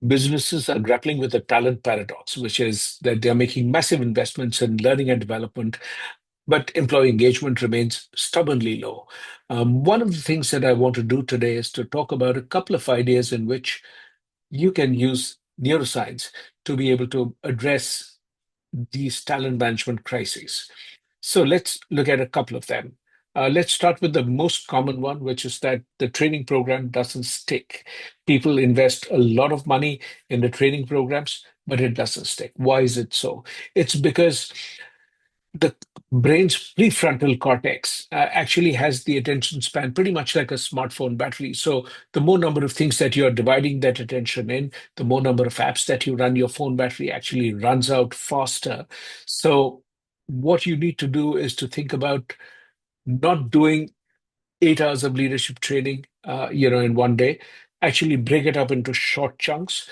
businesses are grappling with a talent paradox, which is that they're making massive investments in learning and development, but employee engagement remains stubbornly low. One of the things that I want to do today is to talk about a couple of ideas in which you can use neuroscience to be able to address these talent management crises. So let's look at a couple of them. Let's start with the most common one, which is that the training program doesn't stick. People invest a lot of money in the training programs, but it doesn't stick. Why is it so? It's because the brain's prefrontal cortex actually has the attention span pretty much like a smartphone battery. So the more number of things that you're dividing that attention in, the more number of apps that you run, your phone battery actually runs out faster. So what you need to do is to think about not doing 8 hours of leadership training, in one day. Actually break it up into short chunks.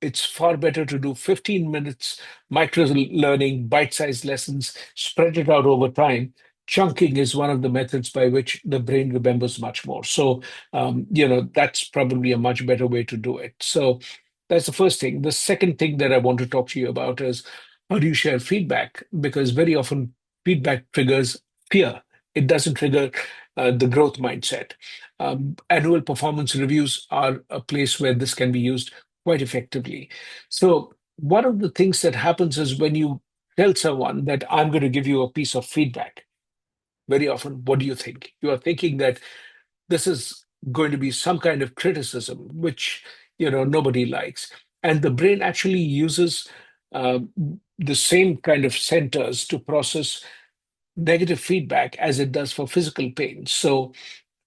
It's far better to do 15 minutes micro learning, bite-sized lessons, spread it out over time. Chunking is one of the methods by which the brain remembers much more. So, that's probably a much better way to do it. So that's the first thing. The second thing that I want to talk to you about is how do you share feedback? Because very often feedback triggers fear. It doesn't trigger the growth mindset. Annual performance reviews are a place where this can be used quite effectively. So, one of the things that happens is when you tell someone that I'm going to give you a piece of feedback, very often, what do you think? You are thinking that this is going to be some kind of criticism, which nobody likes, and the brain actually uses uh, the same kind of centers to process negative feedback as it does for physical pain. So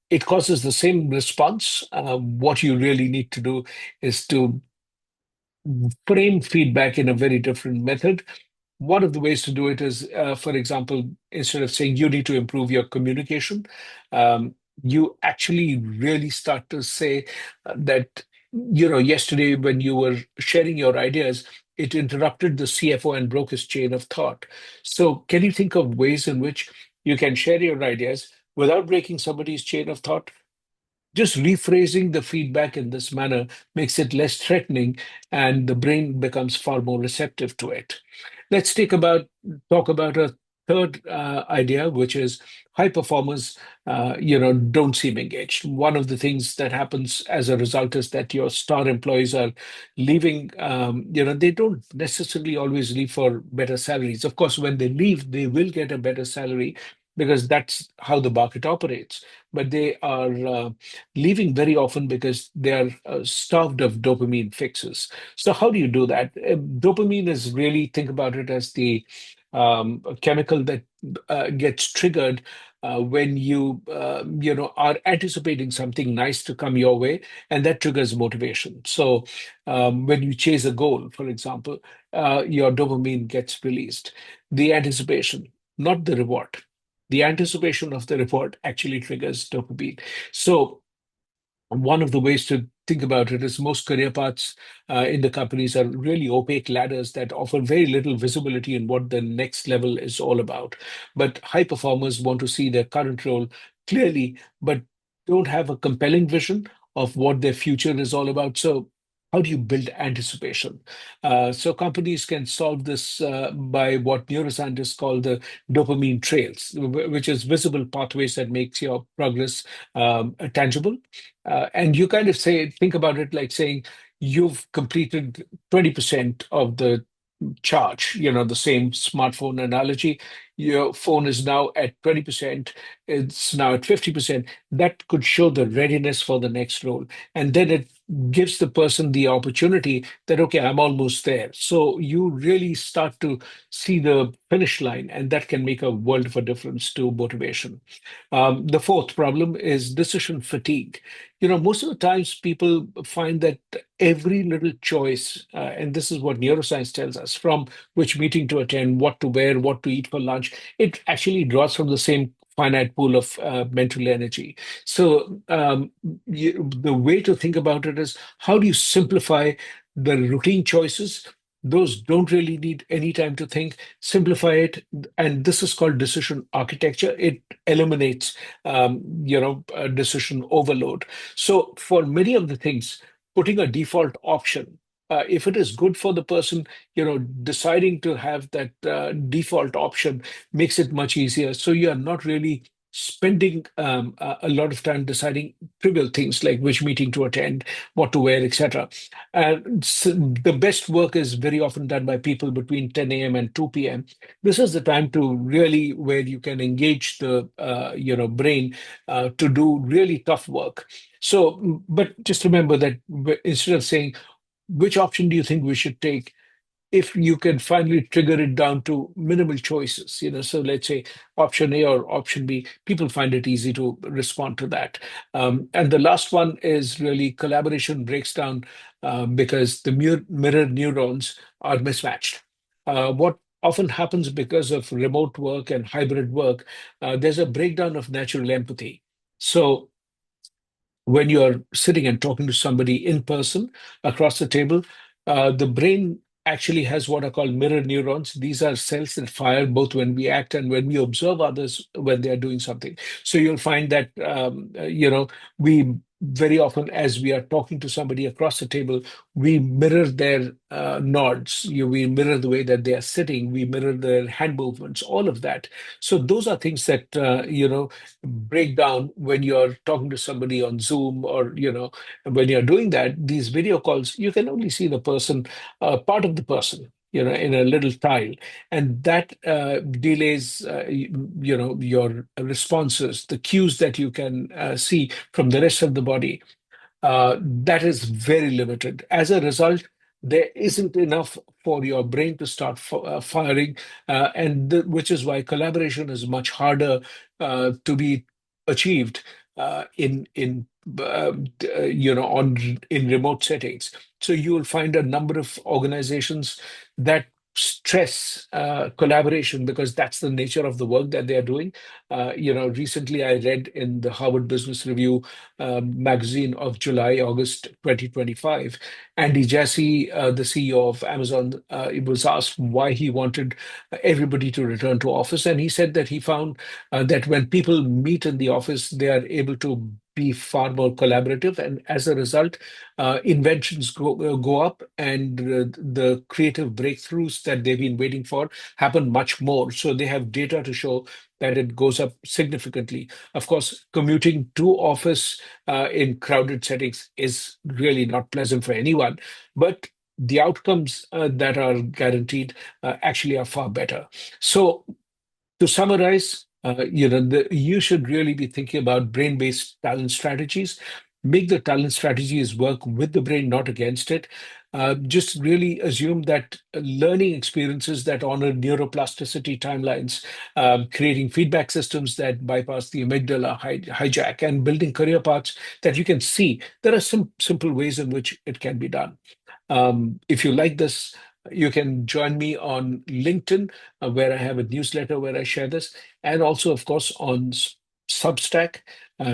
it causes the same response. What you really need to do is to frame feedback in a very different method. One of the ways to do it is, for example, instead of saying you need to improve your communication, um, you actually really start to say that, yesterday when you were sharing your ideas, it interrupted the CFO and broke his chain of thought. So, can you think of ways in which you can share your ideas without breaking somebody's chain of thought? Just rephrasing the feedback in this manner makes it less threatening and the brain becomes far more receptive to it. Let's talk about a third idea, which is high performers, don't seem engaged. One of the things that happens as a result is that your star employees are leaving. They don't necessarily always leave for better salaries. Of course, when they leave, they will get a better salary because that's how the market operates. But they are leaving very often because they are starved of dopamine fixes. So how do you do that? Dopamine is really, think about it as the chemical that gets triggered when you are anticipating something nice to come your way, and that triggers motivation. So when you chase a goal, for example, your dopamine gets released. The anticipation, not the reward. The anticipation of the reward actually triggers dopamine. So one of the ways to think about it is most career paths in the companies are really opaque ladders that offer very little visibility in what the next level is all about. But high performers want to see their current role clearly, but don't have a compelling vision of what their future is all about. So, how do you build anticipation? So, companies can solve this by what neuroscientists call the dopamine trails, which is visible pathways that makes your progress tangible. And you kind of think about it like saying you've completed 20% of the charge, the same smartphone analogy. Your phone is now at 20%, it's now at 50%. That could show the readiness for the next role. And then it gives the person the opportunity that, okay, I'm almost there. So you really start to see the finish line, and that can make a world of a difference to motivation. The fourth problem is decision fatigue. Most of the times people find that every little choice, and this is what neuroscience tells us, from which meeting to attend, what to wear, what to eat for lunch, it actually draws from the same finite pool of mental energy. So the way to think about it is how do you simplify the routine choices? Those don't really need any time to think. Simplify it, and this is called decision architecture. It eliminates, decision overload. So for many of the things, putting a default option if it is good for the person, deciding to have that default option makes it much easier. So you are not really spending a lot of time deciding trivial things like which meeting to attend, what to wear, etc. And the best work is very often done by people between 10 a.m. and 2 p.m. This is the time to really where you can engage the brain to do really tough work. So, but just remember that instead of saying which option do you think we should take, if you can finally trigger it down to minimal choices, so let's say option A or option B, people find it easy to respond to that. And the last one is really collaboration breaks down because the mirror neurons are mismatched. What often happens because of remote work and hybrid work, there's a breakdown of natural empathy. So when you're sitting and talking to somebody in person across the table, the brain actually has what are called mirror neurons. These are cells that fire both when we act and when we observe others when they are doing something. So you'll find that, we very often, as we are talking to somebody across the table, we mirror their nods. We mirror the way that they are sitting. We mirror their hand movements, all of that. So those are things that, break down when you're talking to somebody on Zoom, or when you're doing that, these video calls, you can only see the person, part of the person, in a little tile, and that delays your responses, the cues that you can see from the rest of the body. That is very limited. As a result, there isn't enough for your brain to start firing, which is why collaboration is much harder to be achieved in on in remote settings. So you will find a number of organizations that stress collaboration because that's the nature of the work that they are doing. Recently I read in the Harvard Business Review magazine of July, August 2025. Andy Jassy, the CEO of Amazon, it was asked why he wanted everybody to return to office. And he said that he found that when people meet in the office, they are able to be far more collaborative. And as a result, inventions go up, and the creative breakthroughs that they've been waiting for happen much more. So they have data to show that it goes up significantly. Of course, commuting to office in crowded settings is really not pleasant for anyone, but the outcomes that are guaranteed actually are far better. So to summarize, you should really be thinking about brain-based talent strategies. Make the talent strategies work with the brain, not against it. Just really assume that learning experiences that honor neuroplasticity timelines, creating feedback systems that bypass the amygdala hijack, and building career paths that you can see. There are some simple ways in which it can be done. If you like this, you can join me on LinkedIn, where I have a newsletter where I share this, and also, of course, on Substack.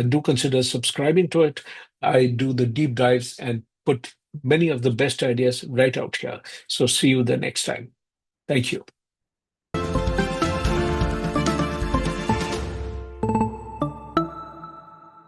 Do consider subscribing to it. I do the deep dives and put many of the best ideas right out here. So see you the next time. Thank you.